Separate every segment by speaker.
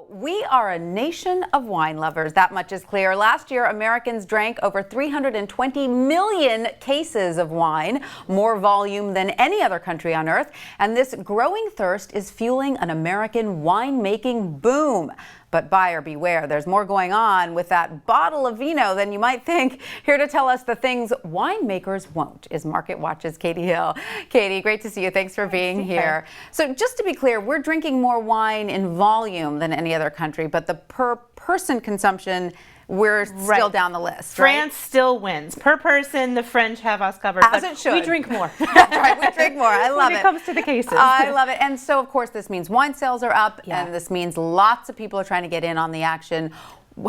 Speaker 1: We are a nation of wine lovers, that much is clear. Last year, Americans drank over 320 million cases of wine, more volume than any other country on earth. And this growing thirst is fueling an American winemaking boom. But buyer beware, there's more going on with that bottle of vino than you might think. Here to tell us the things winemakers won't is MarketWatch's Catey Hill. Catey, great to see you. Thanks for being here. So just to be clear, we're drinking more wine in volume than any other country, but the per person consumption, we're still down the list.
Speaker 2: France still wins. Per person, the French have us covered.
Speaker 1: As it should.
Speaker 2: We drink more.
Speaker 1: That's right, we drink more. I love it.
Speaker 2: When it comes to the cases.
Speaker 1: I love it. And so, of course, this means wine sales are up, and this means lots of people are trying to get in on the action.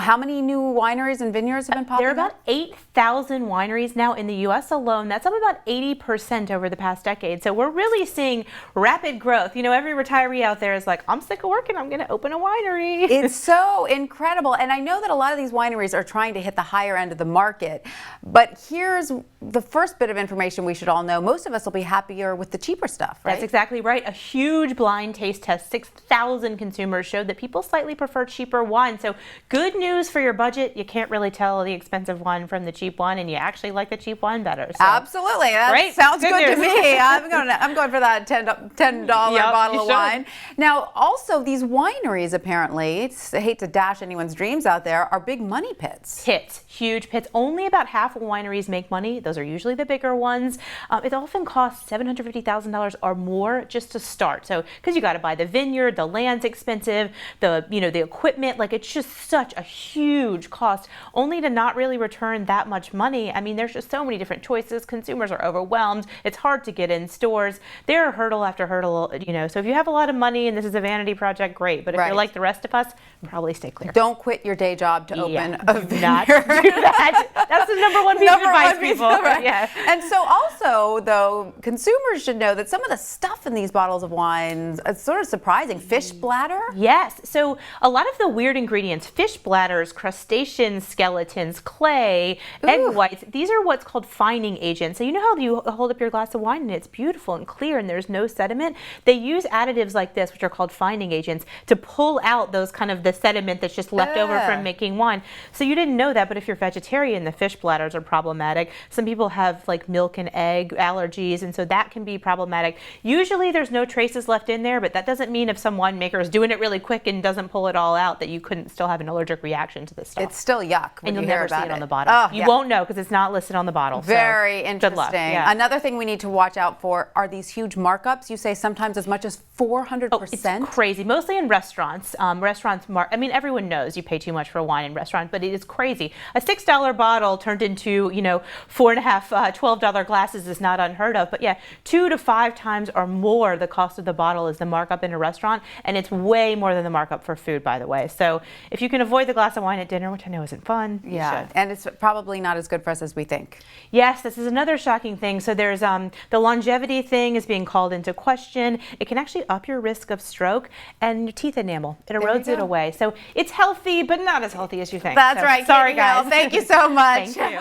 Speaker 1: How many new wineries and vineyards have been popping
Speaker 2: There are
Speaker 1: up?
Speaker 2: about 8,000 wineries now in the U.S. alone. That's up about 80% over the past decade. So we're really seeing rapid growth. You know, every retiree out there is like, I'm sick of working, I'm going to open a winery.
Speaker 1: It's so incredible. And I know that a lot of these wineries are trying to hit the higher end of the market. But here's the first bit of information we should all know. Most of us will be happier with the cheaper stuff, right?
Speaker 2: That's exactly right. A huge blind taste test, 6,000 consumers showed that people slightly prefer cheaper wine. So good news for your budget. You can't really tell the expensive one from the cheap one, and you actually like the cheap one better. So.
Speaker 1: Absolutely. That sounds good to me. I'm going for that $10 bottle of wine. Now, also, these wineries, apparently, I hate to dash anyone's dreams out there, are big money pits.
Speaker 2: Huge pits. Only about half of wineries make money. Those are usually the bigger ones. It often costs $750,000 or more just to start. So, because you got to buy the vineyard, the land's expensive, the equipment, like it's just such a huge cost, only to not really return that much money. I mean, there's just so many different choices. Consumers are overwhelmed. It's hard to get in stores. There are hurdle after hurdle, so if you have a lot of money and this is a vanity project, great. But if you're like the rest of us, probably stay clear.
Speaker 1: Don't quit your day job to open a vineyard.
Speaker 2: Not do that. That's the number one piece of advice, people.
Speaker 1: Right. And so also, though, consumers should know that some of the stuff in these bottles of wines is sort of surprising. Fish bladder?
Speaker 2: Yes. So a lot of the weird ingredients, fish bladders, crustacean skeletons, clay, egg whites, these are what's called fining agents. So you know how you hold up your glass of wine and it's beautiful and clear and there's no sediment? They use additives like this, which are called fining agents, to pull out those kind of the sediment that's just left over from making wine. So you didn't know that, but if you're vegetarian, the fish bladders are problematic. Some people have like milk and egg allergies, and so that can be problematic. Usually there's no traces left in there, but that doesn't mean if some winemaker is doing it really quick and doesn't pull it all out that you couldn't still have an allergic reaction to this stuff.
Speaker 1: It's still yuck when
Speaker 2: and you'll
Speaker 1: you
Speaker 2: never
Speaker 1: hear about
Speaker 2: see it on the bottle.
Speaker 1: Oh,
Speaker 2: you won't know because it's not listed on the bottle.
Speaker 1: Very
Speaker 2: so
Speaker 1: interesting.
Speaker 2: Good luck. Yeah.
Speaker 1: Another thing we need to watch out for are these huge markups. You say sometimes as much as 400%.
Speaker 2: Oh, it's crazy. Mostly in restaurants. I mean, everyone knows you pay too much for wine in restaurants, but it is crazy. A $6 bottle turned into, $4.5, $12 glasses is not unheard of. But yeah, 2 to 5 times or more the cost of the bottle is the markup in a restaurant, and it's way more than the markup for food, by the way. So if you can avoid the glass of wine at dinner, which I know isn't fun, you should.
Speaker 1: And it's probably not as good for us as we think.
Speaker 2: Yes, this is another shocking thing. So there's the longevity thing is being called into question. It can actually up your risk of stroke, and your teeth enamel. It erodes it away. So it's healthy, but not as healthy as you think.
Speaker 1: That's right.
Speaker 2: Sorry, guys.
Speaker 1: Thank you so much.
Speaker 2: Thank you.